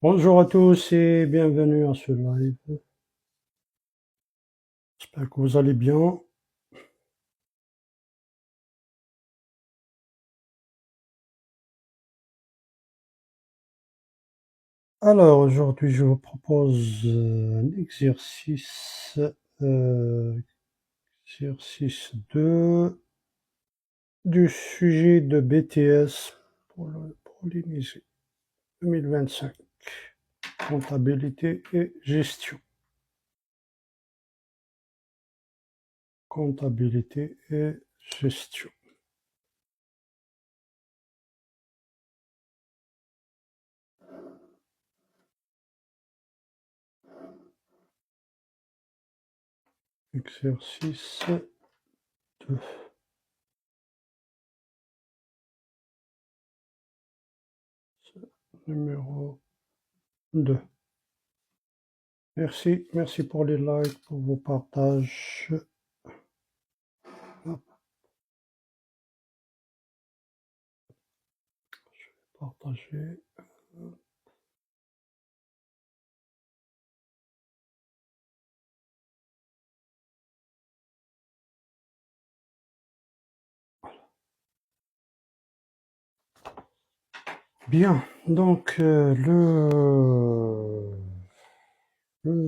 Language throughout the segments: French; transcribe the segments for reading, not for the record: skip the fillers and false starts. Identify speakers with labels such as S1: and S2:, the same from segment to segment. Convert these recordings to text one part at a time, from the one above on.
S1: Bonjour à tous et bienvenue à ce live. J'espère que vous allez bien. Alors aujourd'hui je vous propose un exercice, euh, exercice 2 du sujet de BTS pour le Polynésie 2025, comptabilité et gestion. Comptabilité et gestion. Exercice 2. Numéro 2. Merci pour les likes, pour vos partages. Hop, partager. Bien, donc le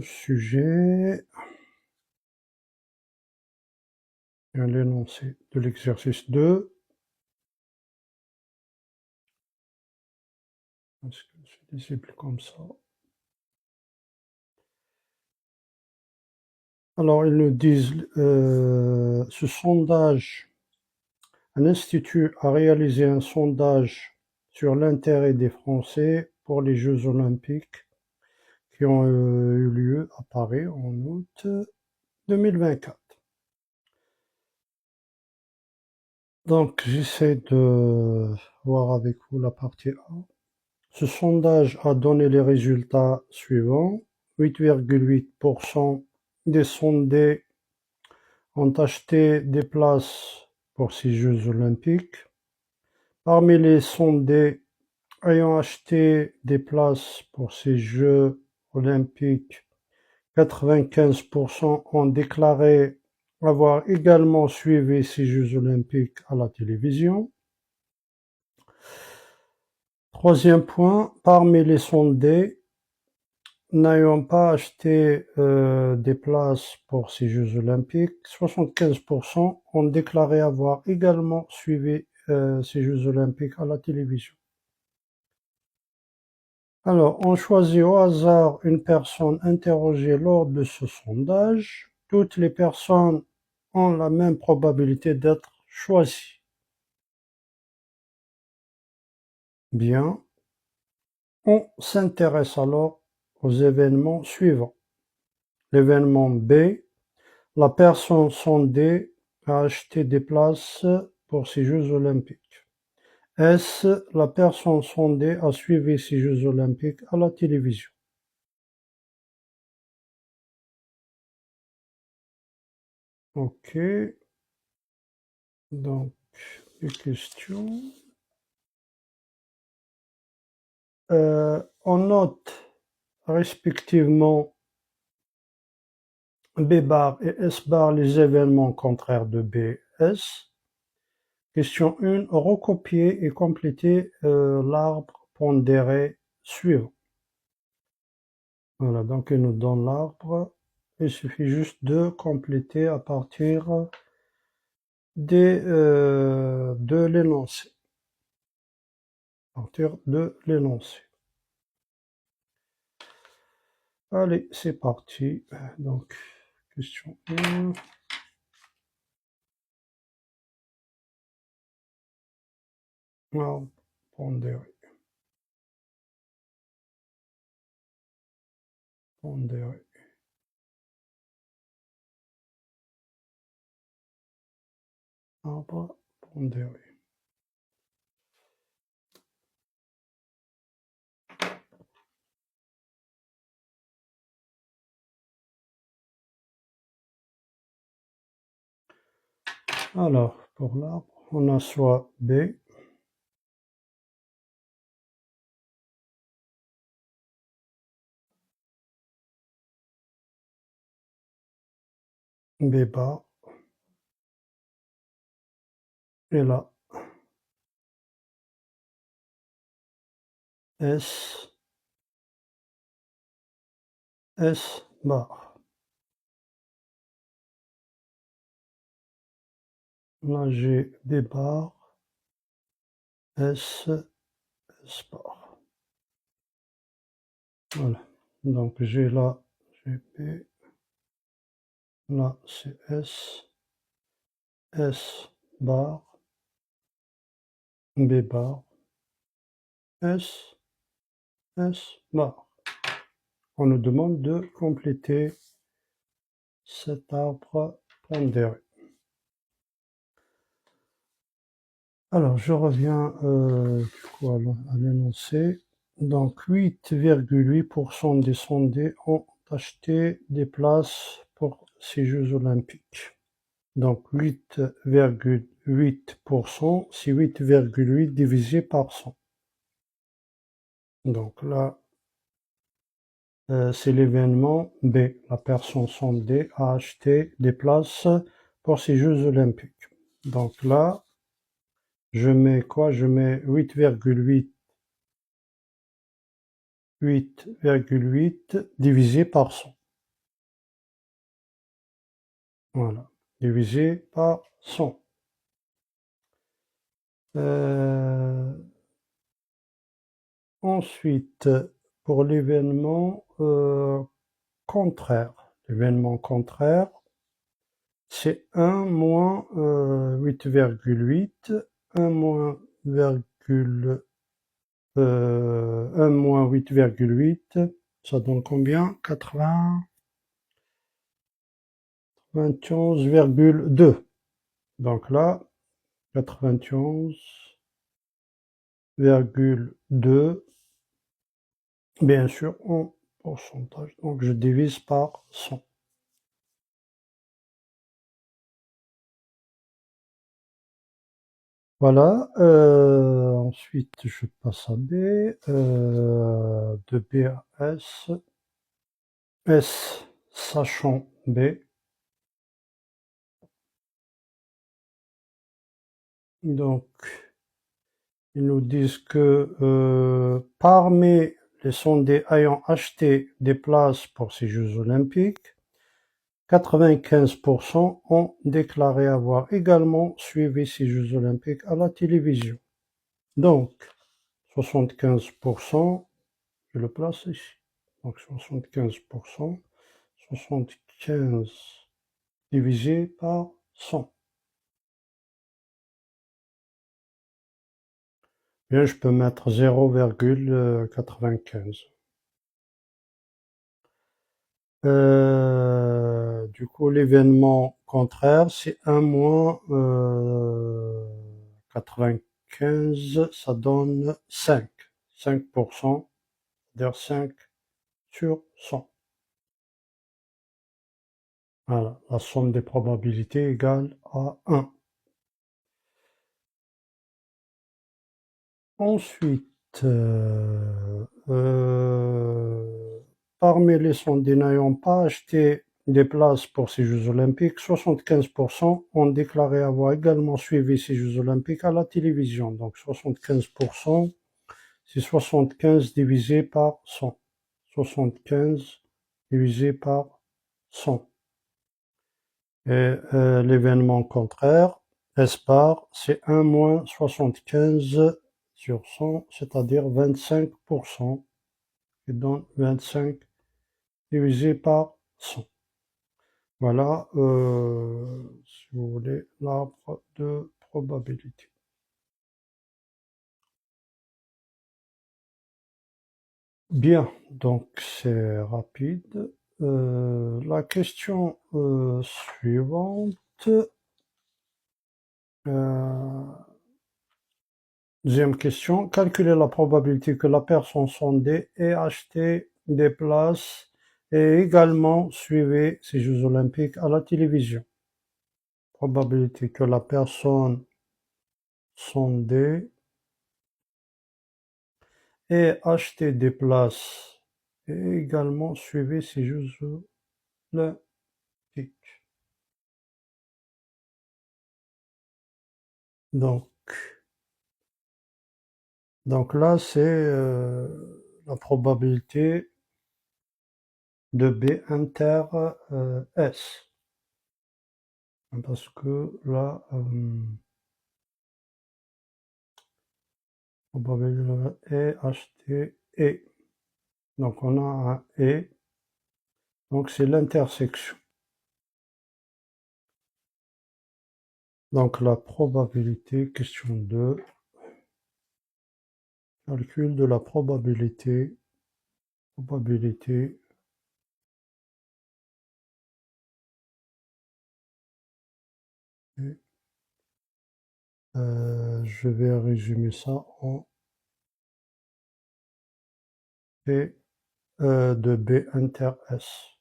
S1: sujet et l'énoncé de l'exercice 2. Est-ce que c'est lisible comme ça? Alors, ils nous disent, ce sondage, un institut a réalisé un sondage sur l'intérêt des Français pour les Jeux Olympiques qui ont eu lieu à Paris en août 2024. Donc, j'essaie de voir avec vous la partie A. Ce sondage a donné les résultats suivants. 8,8% des sondés ont acheté des places pour ces Jeux olympiques. Parmi les sondés ayant acheté des places pour ces Jeux olympiques, 95% ont déclaré avoir également suivi ces Jeux olympiques à la télévision. Troisième point, parmi les sondés n'ayant pas acheté des places pour ces Jeux olympiques, 75% ont déclaré avoir également suivi ces Jeux olympiques à la télévision. Alors, on choisit au hasard une personne interrogée lors de ce sondage. Toutes les personnes ont la même probabilité d'être choisies. Bien, on s'intéresse alors aux événements suivants. L'événement B, la personne sondée a acheté des places pour ces Jeux olympiques. S, la personne sondée a suivi ces Jeux olympiques à la télévision. Ok, donc les questions. On note respectivement B bar et S bar les événements contraires de B et S. Question 1. Recopier et compléter l'arbre pondéré suivant. Voilà, donc il nous donne l'arbre. Il suffit juste de compléter à partir de l'énoncé. À partir de l'énoncé. Allez, c'est parti. Donc, question 1. Arbre pondéré. Pondéré. Arbre pondéré. Alors, pour l'arbre, on a soit B, B bar, et là, S, S bar. Là, j'ai B bar, S, S bar. Voilà. Donc, j'ai là, j'ai B, là, c'est S, S bar, B bar, S, S bar. On nous demande de compléter cet arbre pondéré. Alors, je reviens du coup à l'énoncé. Donc, 8,8% des sondés ont acheté des places pour ces Jeux olympiques. Donc, 8,8%, c'est 8,8 divisé par 100. Donc là, c'est l'événement B. La personne sondée a acheté des places pour ces Jeux olympiques. Donc là, je mets quoi? Je mets 8,8 divisé par 100. Voilà, divisé par 100. Ensuite, pour l'événement contraire. L'événement contraire, c'est 1 moins 8,8, 1 moins 1 moins 8,8, ça donne combien? 91,2. Donc là, 91,2, bien sûr, en pourcentage. Donc je divise par 100. Voilà, ensuite je passe à B, de B à S, S sachant B, donc ils nous disent que parmi les sondés ayant acheté des places pour ces Jeux olympiques, 95% ont déclaré avoir également suivi ces Jeux olympiques à la télévision. Donc, 75%, je le place ici. Donc 75%, 75 divisé par 100. Bien, je peux mettre 0,95. Du coup, l'événement contraire, c'est 1 moins 95, ça donne 5. 5%, c'est-à-dire 5 sur 100. Voilà, la somme des probabilités égale à 1. Ensuite, parmi les sondés n'ayant pas acheté des places pour ces Jeux olympiques, 75% ont déclaré avoir également suivi ces Jeux olympiques à la télévision. Donc 75%, c'est 75 divisé par 100. 75 divisé par 100. Et l'événement contraire, S bar, c'est 1 moins 75 sur 100, c'est-à-dire 25%, qui donne 25 divisé par 100. Voilà, si vous voulez, l'arbre de probabilité. Bien, donc c'est rapide. La question suivante. Deuxième question, calculer la probabilité que la personne sondée ait acheté des places et également suivi ces Jeux olympiques à la télévision. Probabilité que la personne sondée ait acheté des places et également suivi ces Jeux olympiques. Donc là, c'est la probabilité de B inter S. Parce que là, probabilité E, HT, E. Donc on a un E. Donc c'est l'intersection. Donc la probabilité, question 2, calcul de la probabilité, je vais résumer ça en P de B inter S.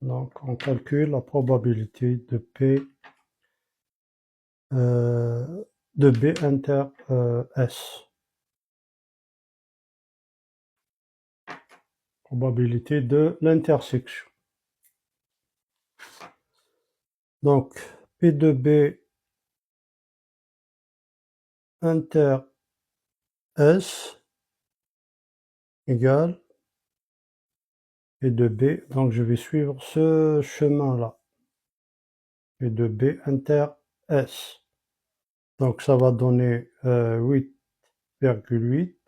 S1: Donc on calcule la probabilité de P de B inter S. Probabilité de l'intersection. Donc P de B inter S égale P de B. Donc je vais suivre ce chemin-là. P de B inter S. Donc ça va donner 8,8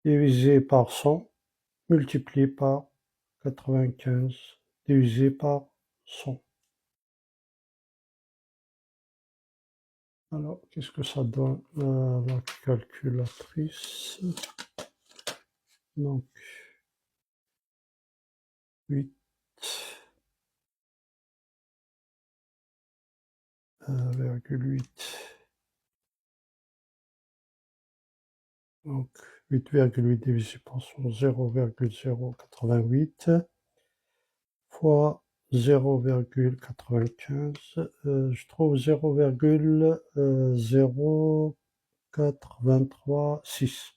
S1: divisé par 100 multiplié par 95 divisé par 100. Alors, qu'est-ce que ça donne la calculatrice? Donc, 8, 8. Donc, 8,8 divisé par 100, 0,088 fois 0,95. Je trouve 0,0426.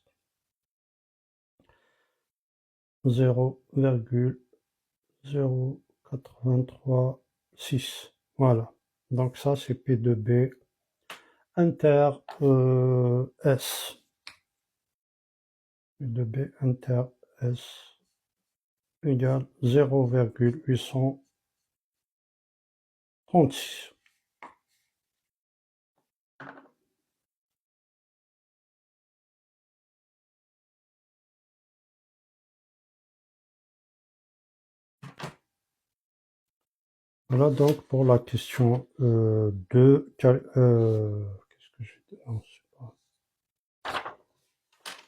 S1: 0,0436. Voilà. Donc ça, c'est P de B inter S. P de B inter S égale 0,836. Voilà donc pour la question 2. Qu'est-ce que j'ai dit? Non, c'est pas.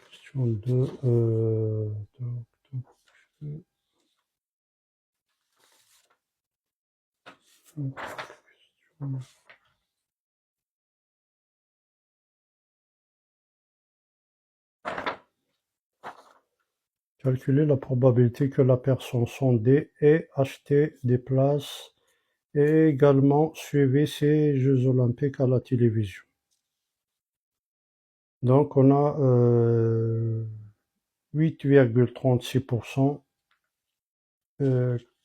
S1: Question 2. Calculer la probabilité que la personne sondée ait acheté des places et également suivi ces Jeux olympiques à la télévision. Donc on a 8,36%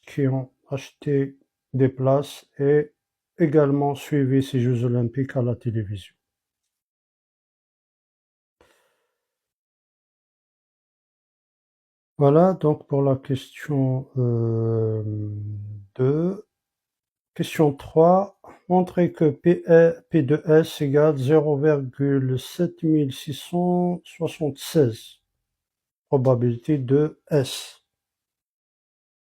S1: qui ont acheté des places et également suivi ces Jeux olympiques à la télévision. Voilà donc pour la question 2. Question 3. Montrer que P de S égale 0,7676. Probabilité de S.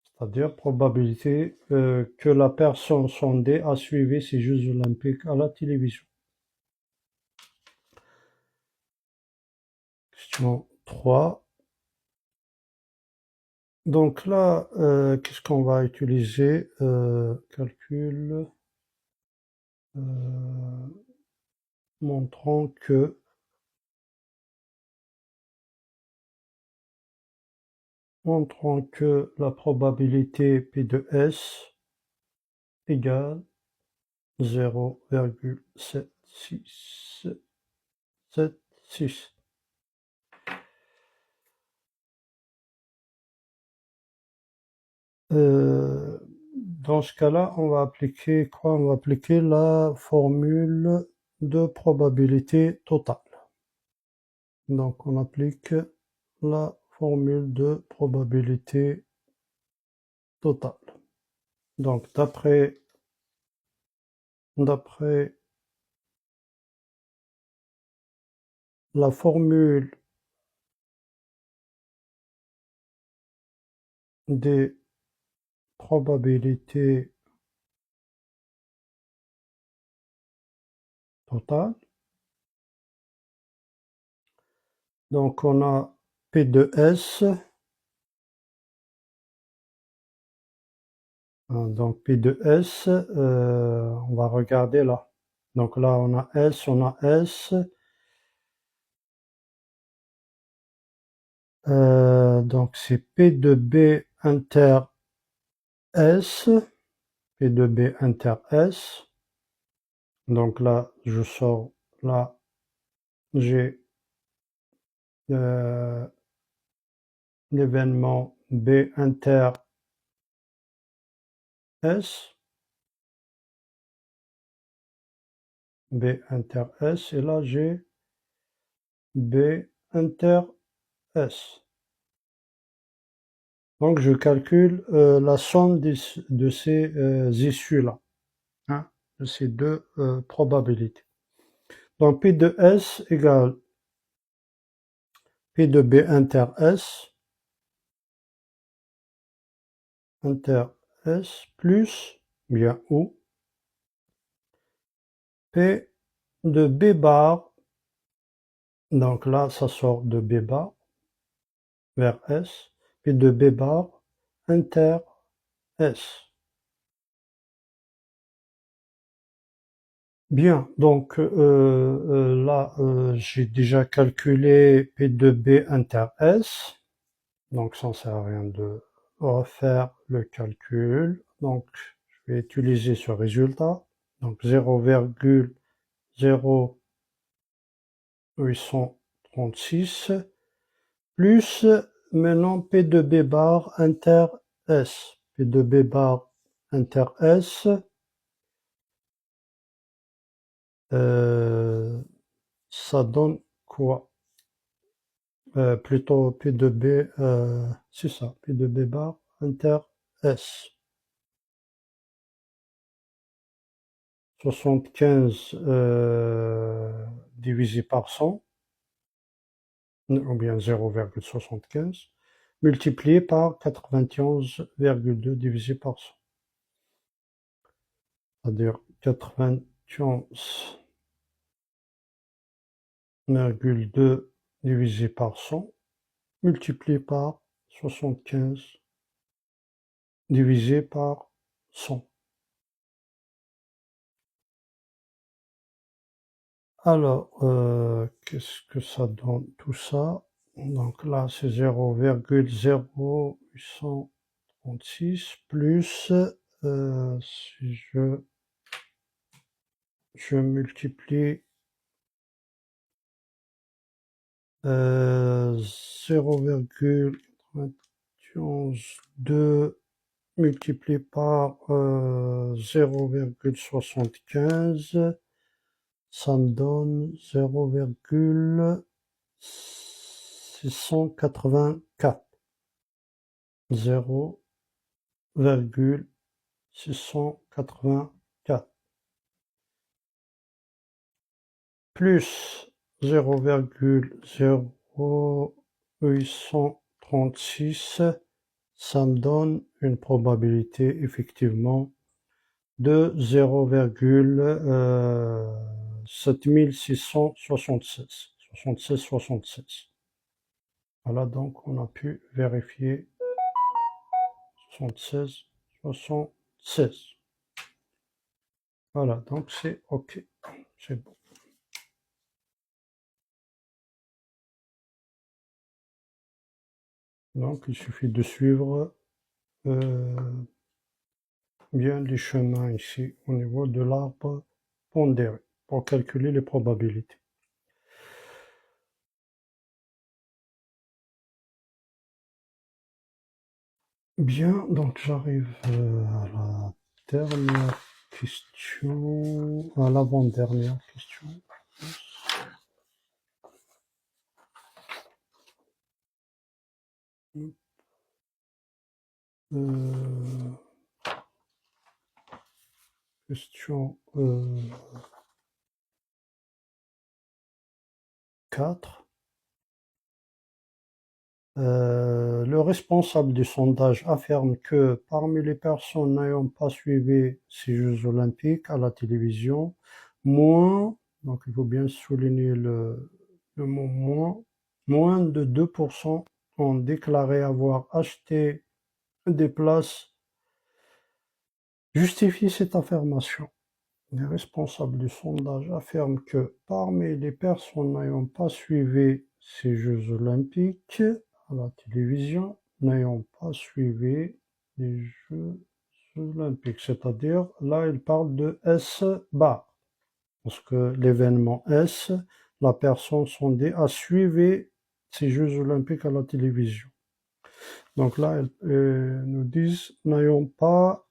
S1: C'est-à-dire probabilité que la personne sondée a suivi ces Jeux olympiques à la télévision. Question 3. Donc là, qu'est-ce qu'on va utiliser? Calcul montrant que la probabilité P de S égale 0,7676. dans ce cas-là, on va appliquer quoi? On va appliquer la formule de probabilité totale. Donc, on applique la formule de probabilité totale. Donc, d'après la formule des probabilités totales, donc on a P de S, donc P de S, on va regarder là. Donc là on a S, donc c'est P de B inter S, P de B inter S. Donc là, je sors, là, j'ai l'événement B inter S, B inter S, et là j'ai B inter S. Donc je calcule la somme de ces issues-là, hein, de ces deux probabilités. Donc P de S égale P de B inter S plus, bien ou, P de B bar, donc là ça sort de B bar vers S, P de B bar inter S. Bien, donc là j'ai déjà calculé P de B inter S, donc ça ne sert à rien de refaire le calcul. Donc je vais utiliser ce résultat, donc 0,0836 plus maintenant P de B bar inter S. P de B bar inter S, ça donne quoi? Plutôt P de B, c'est ça, P de B bar inter S. 75 divisé par 100, ou bien 0,75, multiplié par 91,2 divisé par 100. C'est-à-dire 91,2 divisé par 100, multiplié par 75 divisé par 100. Alors, qu'est-ce que ça donne tout ça? Donc là, c'est 0,0836 plus, si je multiplie 0,912 multiplié par 0,75, ça me donne 0,684. 0,684 plus 0,0836, ça me donne une probabilité effectivement de 0,7676. 76. Voilà, donc on a pu vérifier 76. Voilà, donc c'est OK. C'est bon. Donc il suffit de suivre bien les chemins ici au niveau de l'arbre pondéré pour calculer les probabilités. Bien, donc j'arrive à la dernière question, l'avant-dernière question. Question 4. Le responsable du sondage affirme que parmi les personnes n'ayant pas suivi ces Jeux olympiques à la télévision, donc il faut bien souligner le mot moins de 2% ont déclaré avoir acheté des places. Justifie cette affirmation. Les responsables du sondage affirment que parmi les personnes n'ayant pas suivi ces Jeux olympiques à la télévision, n'ayant pas suivi les Jeux olympiques, c'est-à-dire là il parle de S-bar, parce que l'événement S, la personne sondée a suivi ces Jeux olympiques à la télévision. Donc là, ils nous disent n'ayant pas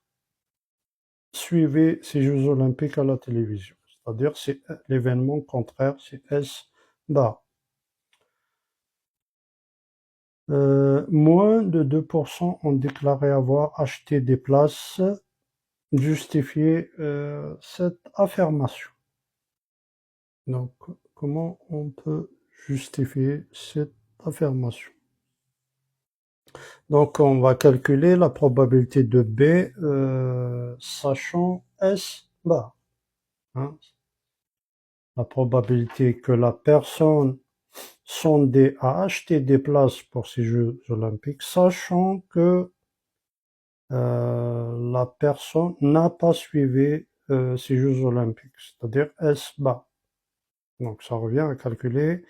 S1: suivi ces Jeux olympiques à la télévision. C'est-à-dire c'est l'événement contraire, c'est S-bar. Moins de 2% ont déclaré avoir acheté des places. Justifier cette affirmation. Donc, comment on peut justifier cette affirmation? Donc, on va calculer la probabilité de B, sachant S-bar. Hein? La probabilité que la personne sondée a acheté des places pour ces Jeux olympiques, sachant que la personne n'a pas suivi ces Jeux olympiques, c'est-à-dire S-bar. Donc ça revient à calculer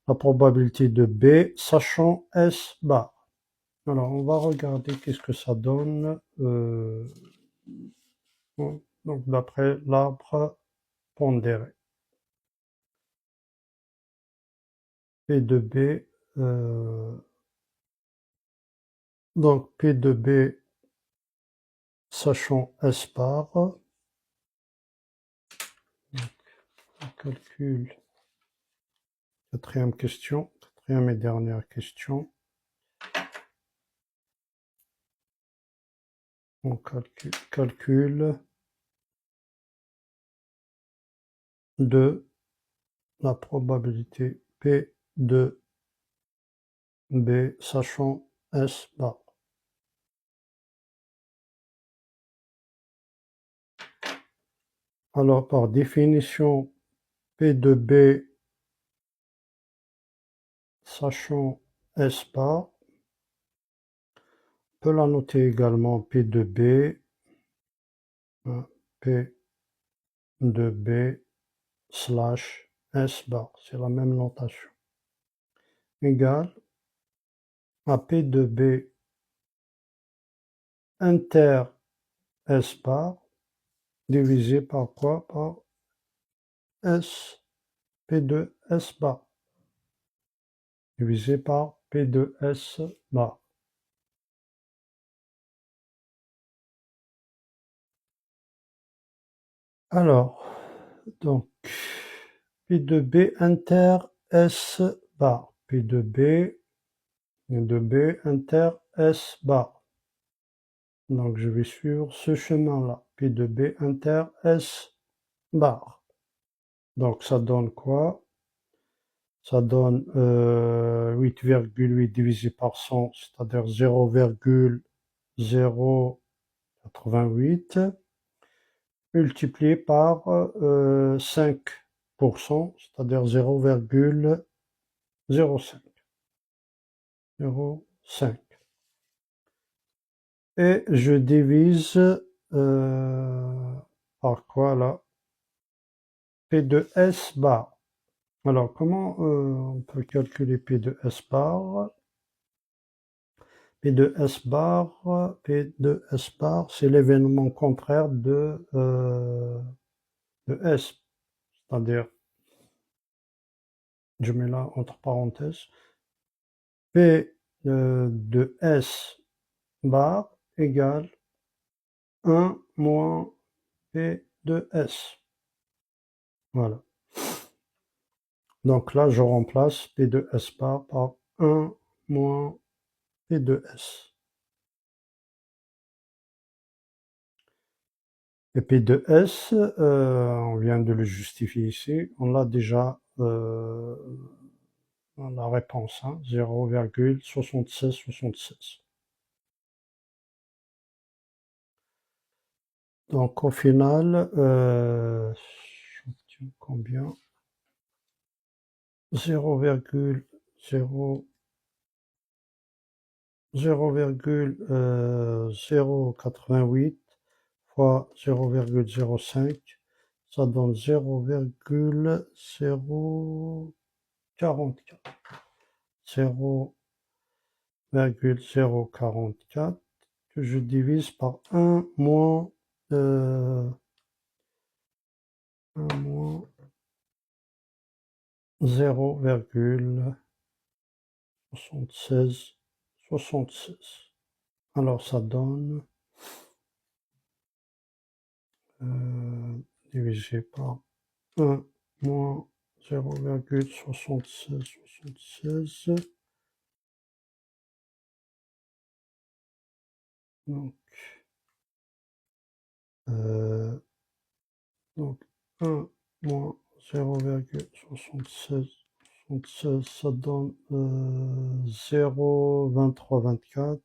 S1: la probabilité de B, sachant S-bar. Alors on va regarder qu'est-ce que ça donne. Donc d'après l'arbre pondéré. P de B, donc P de B sachant S bar, on calcule, quatrième et dernière question, on calcule de la probabilité P de B sachant S bar. Alors, par définition, P de B sachant S bar, on peut la noter également P de B, P de B slash S bar, c'est la même notation, égale à P de B inter S bar divisé par quoi? Par S, P de S bar, divisé par P de S bar. Alors, donc, P de B inter S bar, P de B inter S bar. Donc, je vais suivre ce chemin-là, P de B inter S bar. Donc, ça donne quoi? Ça donne 8,8 divisé par 100, c'est-à-dire 0,088, multiplié par 5%, c'est-à-dire 0,05. 0,5. Et je divise par quoi là? P de S bar. Alors, comment on peut calculer P de S bar? P de S bar, c'est l'événement contraire de S, c'est-à-dire, je mets là entre parenthèses, P de S bar égale 1 moins P de S. Voilà. Donc là, je remplace P de S bar par 1 moins P de S. Et P de S, on vient de le justifier ici, on l'a déjà dans la réponse, hein, 0,7676. Donc au final, j'obtiens combien? 0,088 fois 0,05, ça donne 0,044. 0,044 que je divise par 1 moins 0,7676. Alors ça donne divisé par 1 moins 0,7676. Donc, donc 1 moins 0,7676, ça donne 0,2324.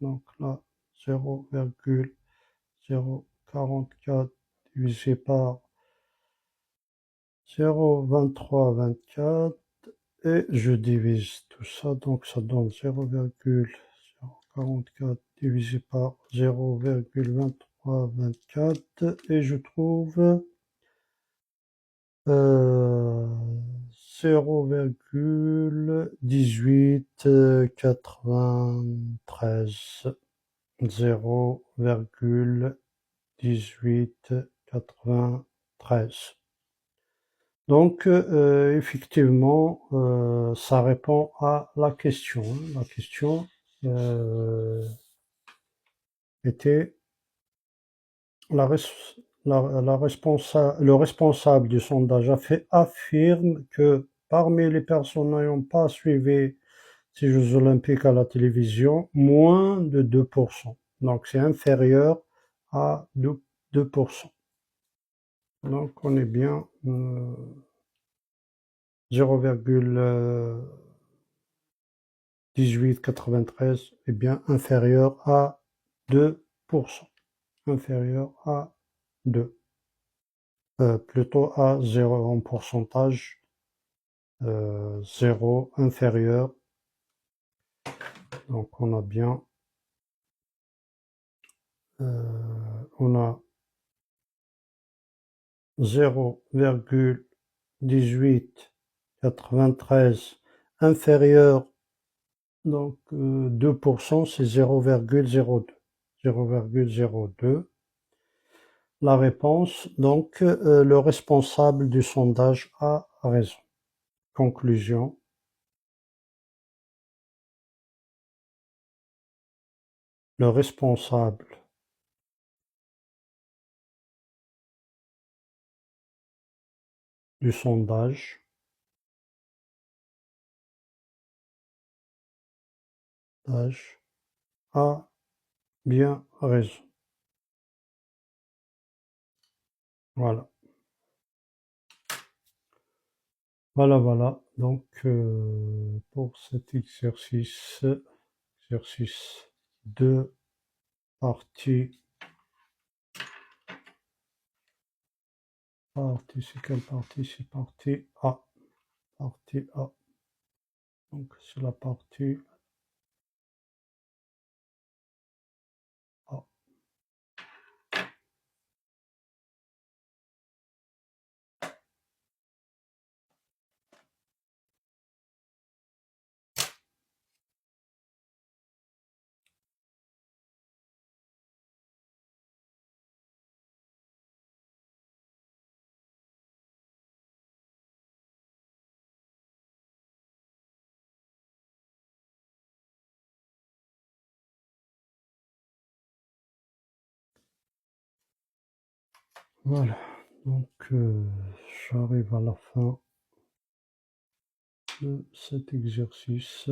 S1: Donc là, 0,044 divisé par 0,2324 et je divise tout ça, donc ça donne 0,044 divisé par 0,2324 et je trouve 0,1893. 0,1893. Donc, effectivement, ça répond à la question, hein. La question était le responsable du sondage affirme que parmi les personnes n'ayant pas suivi ces Jeux olympiques à la télévision, moins de 2%. Donc, c'est inférieur à 2%. Donc, on est bien 0,1893 est bien inférieur à 2%. Inférieur à 2. Plutôt à 0 en pourcentage. 0 inférieur. Donc, on a bien... on a 0,1893 inférieur, donc 2%, c'est 0,02. 0,02. La réponse, donc le responsable du sondage a raison. Conclusion. Le responsable du sondage a bien raison. Voilà. Voilà. Donc, pour cet exercice 2, partie, c'est quelle partie? C'est partie A. Partie A. Donc, c'est la partie A. Voilà, donc j'arrive à la fin de cet exercice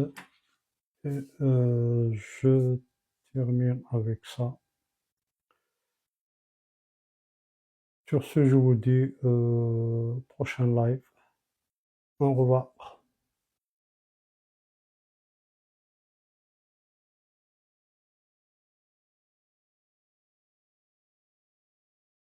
S1: et je termine avec ça. Sur ce, je vous dis prochain live. Au revoir.